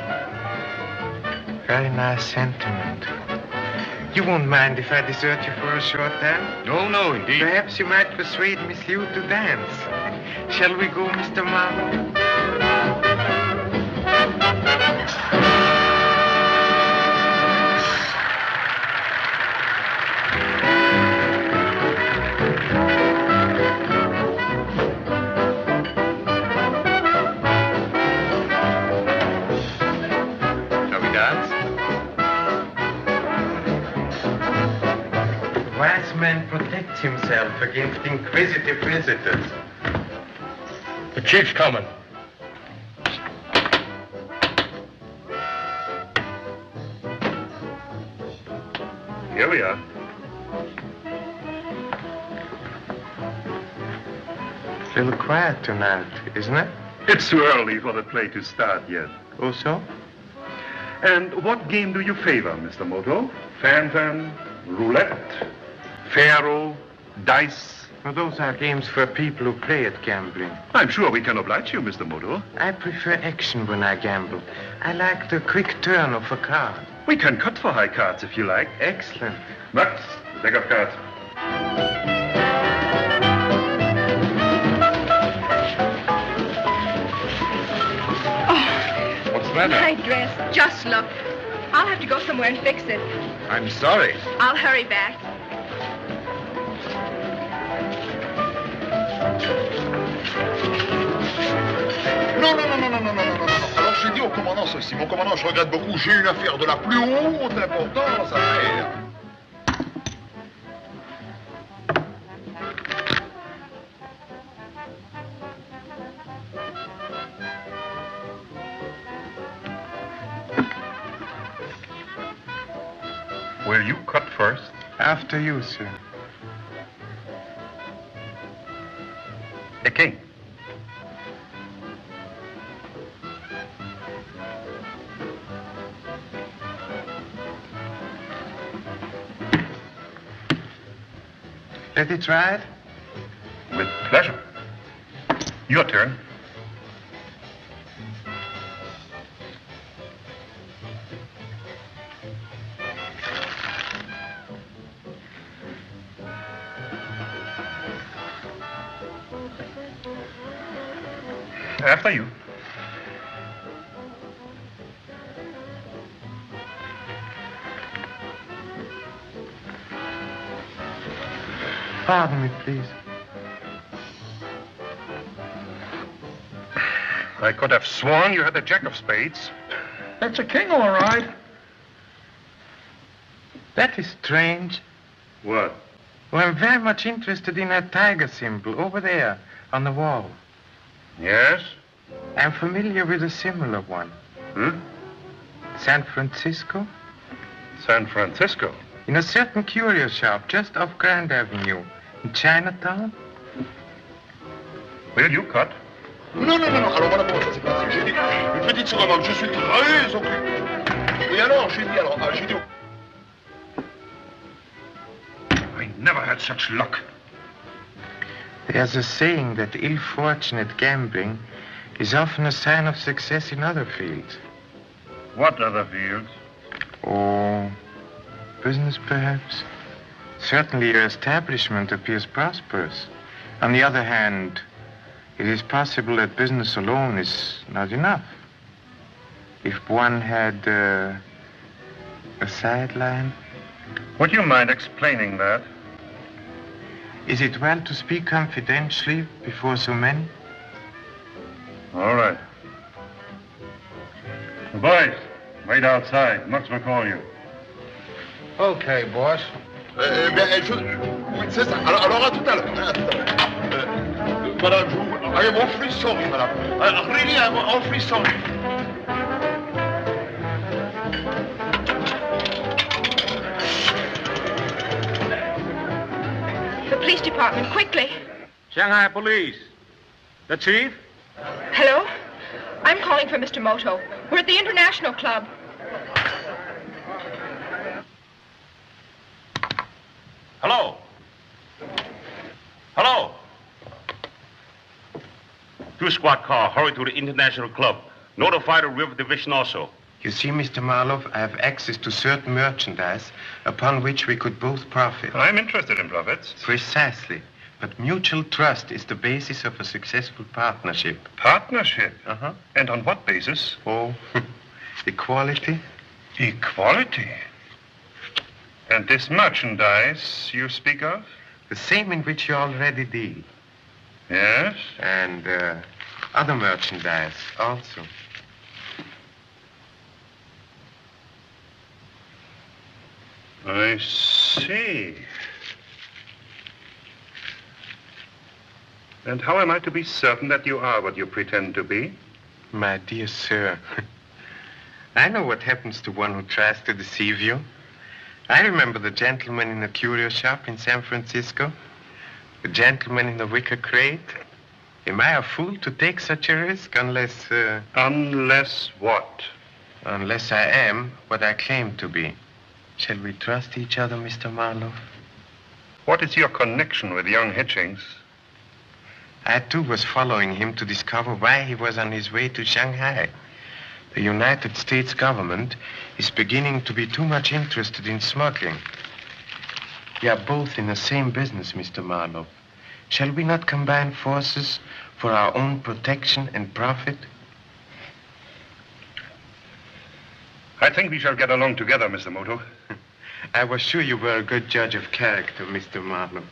Very nice sentiment. You won't mind if I desert you for a short time? No, no, indeed. Perhaps you might persuade Miss Liu to dance. Shall we go, Mr. Marlowe? Shall we dance? The wise man protects himself against inquisitive visitors. The chief's coming. Here we are. It's a little quiet tonight, isn't it? It's too early for the play to start yet. Oh, so? And what game do you favor, Mr. Moto? Fan-tan, roulette, faro, dice? Well, those are games for people who play at gambling. I'm sure we can oblige you, Mr. Moto. I prefer action when I gamble. I like the quick turn of a card. We can cut for high cards if you like. Excellent. Max, the deck of cards. Oh, What's the matter? my dress. Just look. I'll have to go somewhere and fix it. I'm sorry. I'll hurry back. Non. Alors j'ai dit au commandant ceci. Mon commandant, je regrette beaucoup. J'ai une affaire de la plus haute importance à faire. Will you cut first? After you, sir. The king. Let it ride? With pleasure. Your turn. After you. Pardon me, please. I could have sworn you had the jack of spades. That's a king, all right. That is strange. What? Well, I'm very much interested in that tiger symbol over there on the wall. Yes? I'm familiar with a similar one. San Francisco? San Francisco? In a certain curio shop just off Grand Avenue in Chinatown. Will you cut? Non. Alors voilà comment ça s'est passé. J'ai dit, une petite seconde, je suis très occupé. Et alors, j'ai dit... I never had such luck. There's a saying that ill-fortunate gambling is often a sign of success in other fields. What other fields? Oh, business perhaps. Certainly your establishment appears prosperous. On the other hand, it is possible that business alone is not enough. If one had a sideline. Would you mind explaining that? Is it well to speak confidentially before so many? All right. The boys, wait outside. Mux will call you. Okay, boss. Oui, c'est ça. Alors à tout à l'heure. Madame, I am awfully sorry, madame. Really, I am awfully sorry. The police department, quickly. Shanghai Police. The chief? Hello? I'm calling for Mr. Moto. We're at the International Club. Hello? Hello? 2-squad car, hurry to the International Club. Notify the River Division also. You see, Mr. Marlowe, I have access to certain merchandise upon which we could both profit. I'm interested in profits. Precisely. But mutual trust is the basis of a successful partnership. Partnership? Uh-huh. And on what basis? Oh, equality. Equality? And this merchandise you speak of? The same in which you already deal. Yes? And other merchandise also. I see. And how am I to be certain that you are what you pretend to be? My dear sir, I know what happens to one who tries to deceive you. I remember the gentleman in the curio shop in San Francisco, the gentleman in the wicker crate. Am I a fool to take such a risk unless... Unless what? Unless I am what I claim to be. Shall we trust each other, Mr. Marlowe? What is your connection with young Hitchings? I, too, was following him to discover why he was on his way to Shanghai. The United States government is beginning to be too much interested in smuggling. We are both in the same business, Mr. Marlowe. Shall we not combine forces for our own protection and profit? I think we shall get along together, Mr. Moto. I was sure you were a good judge of character, Mr. Marlowe.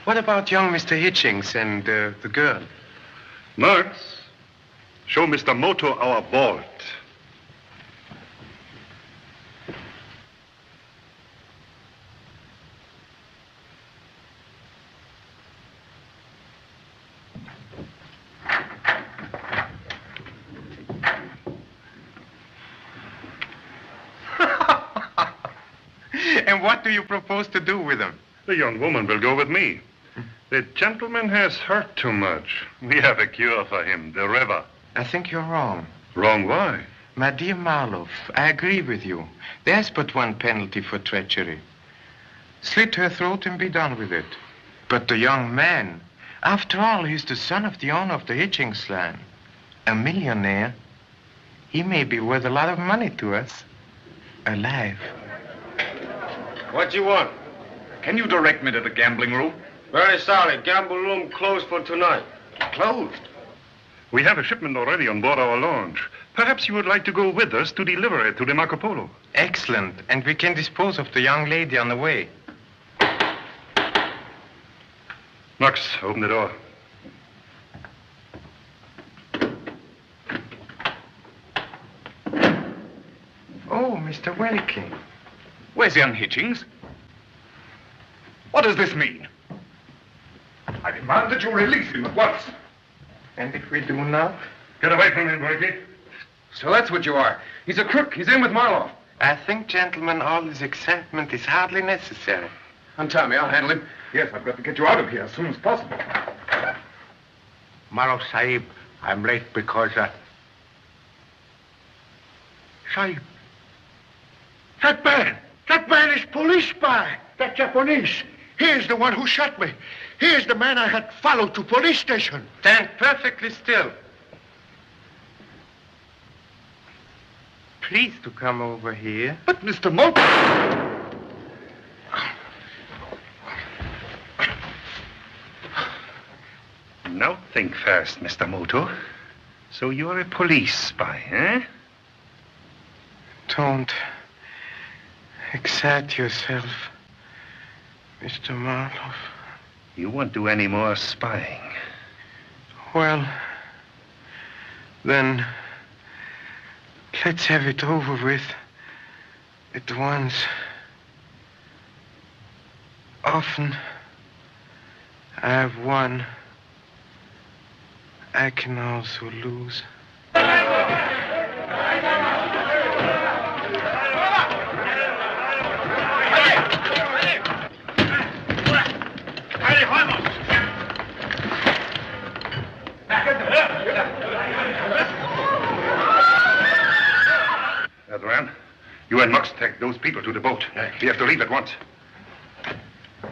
What about young Mr. Hitchings and the girl? Marx, show Mr. Moto our vault. And what do you propose to do with them? The young woman will go with me. The gentleman has hurt too much. We have a cure for him, the river. I think you're wrong. Wrong why? My dear Marlowe, I agree with you. There's but one penalty for treachery. Slit her throat and be done with it. But the young man, after all, he's the son of the owner of the Hitchings land. A millionaire. He may be worth a lot of money to us. Alive. What you want? Can you direct me to the gambling room? Very sorry. Gamble room closed for tonight. Closed? We have a shipment already on board our launch. Perhaps you would like to go with us to deliver it to the Marco Polo. Excellent. And we can dispose of the young lady on the way. Max, open the door. Oh, Mr. Welky. Where's young Hitchings? What does this mean? I demand that you release him at once. And if we do not? Get away from him, Wilkie. So that's what you are. He's a crook. He's in with Marlowe. I think, gentlemen, all this excitement is hardly necessary. Untie me. I'll handle him. Yes, I've got to get you out of here as soon as possible. Marlowe Sahib, I'm late because, Sahib, that man is police spy. That Japanese. He is the one who shot me. He is the man I had followed to police station. Stand perfectly still. Please to come over here. But Mr. Moto... Now think fast, Mr. Moto. So you're a police spy, eh? Don't excite yourself, Mr. Marlowe. You won't do any more spying. Well, then, let's have it over with at once. Often I have won. I can also lose. Adran, you and Mux take those people to the boat. We have to leave at once.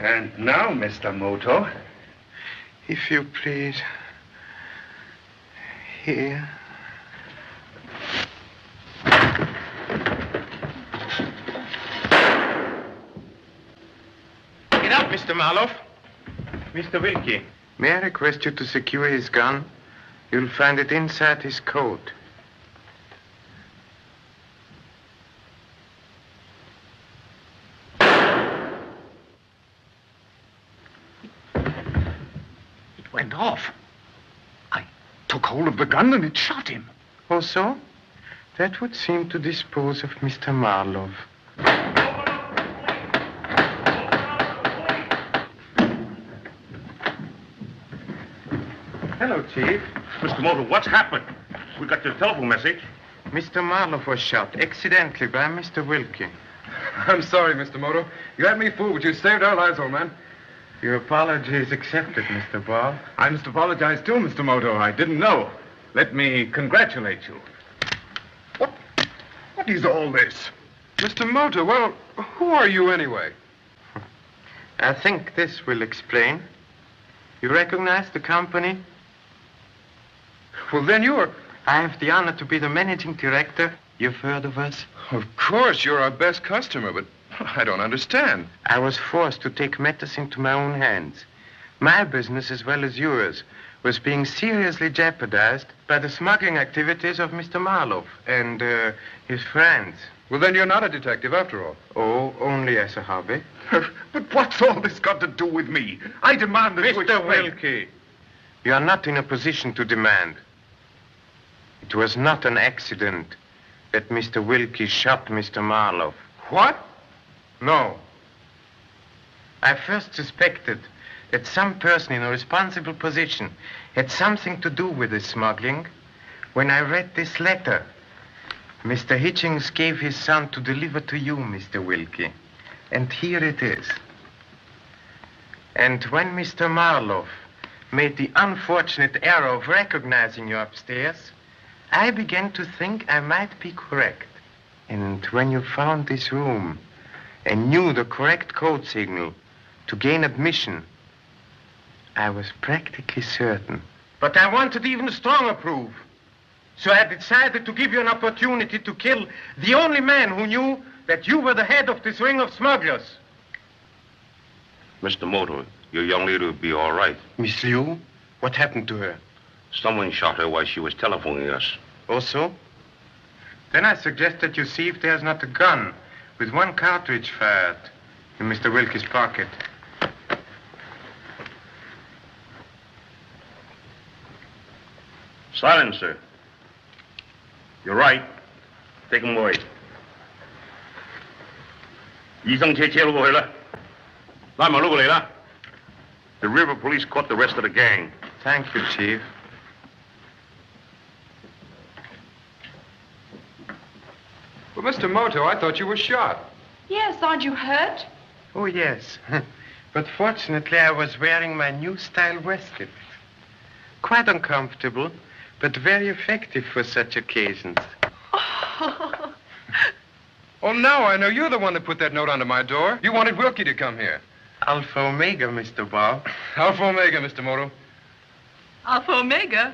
And now, Mr. Moto. If you please. Here. Get up, Mr. Marlowe. Mr. Wilkie, may I request you to secure his gun? You'll find it inside his coat. It went off. I took hold of the gun and it shot him. Oh, so? That would seem to dispose of Mr. Marlowe. Hello, Chief. Mr. Moto, what's happened? We got your telephone message. Mr. Marlowe was shot accidentally by Mr. Wilkie. I'm sorry, Mr. Moto. You had me fooled, but you saved our lives, old man. Your apology is accepted, Mr. Ball. I must apologize too, Mr. Moto. I didn't know. Let me congratulate you. What is all this? Mr. Moto, well, who are you anyway? I think this will explain. You recognize the company? Well, then you're... I have the honor to be the managing director. You've heard of us? Of course, you're our best customer, but I don't understand. I was forced to take matters into my own hands. My business as well as yours was being seriously jeopardized by the smuggling activities of Mr. Marlowe and his friends. Well, then you're not a detective after all. Oh, only as a hobby. But what's all this got to do with me? I demand that you Mr. explain. Wilkie, you are not in a position to demand. It was not an accident that Mr. Wilkie shot Mr. Marlowe. What? No. I first suspected that some person in a responsible position had something to do with this smuggling when I read this letter Mr. Hitchings gave his son to deliver to you, Mr. Wilkie. And here it is. And when Mr. Marlowe made the unfortunate error of recognizing you upstairs, I began to think I might be correct. And when you found this room and knew the correct code signal to gain admission, I was practically certain. But I wanted even stronger proof. So I decided to give you an opportunity to kill the only man who knew that you were the head of this ring of smugglers. Mr. Moto, your young lady will be all right. Miss Liu? What happened to her? Someone shot her while she was telephoning us. Also? Then I suggest that you see if there's not a gun with one cartridge fired in Mr. Wilkie's pocket. Silence, sir. You're right. Take him away. 醫生車車攞過去啦，拉埋攞過嚟啦。The river police caught the rest of the gang. Thank you, Chief. Well, Mr. Moto, I thought you were shot. Yes, aren't you hurt? Oh, yes. But fortunately, I was wearing my new style waistcoat. Quite uncomfortable, but very effective for such occasions. Oh, now I know you're the one that put that note under my door. You wanted Wilkie to come here. Alpha Omega, Mr. Bob. Alpha Omega, Mr. Moto. Alpha Omega?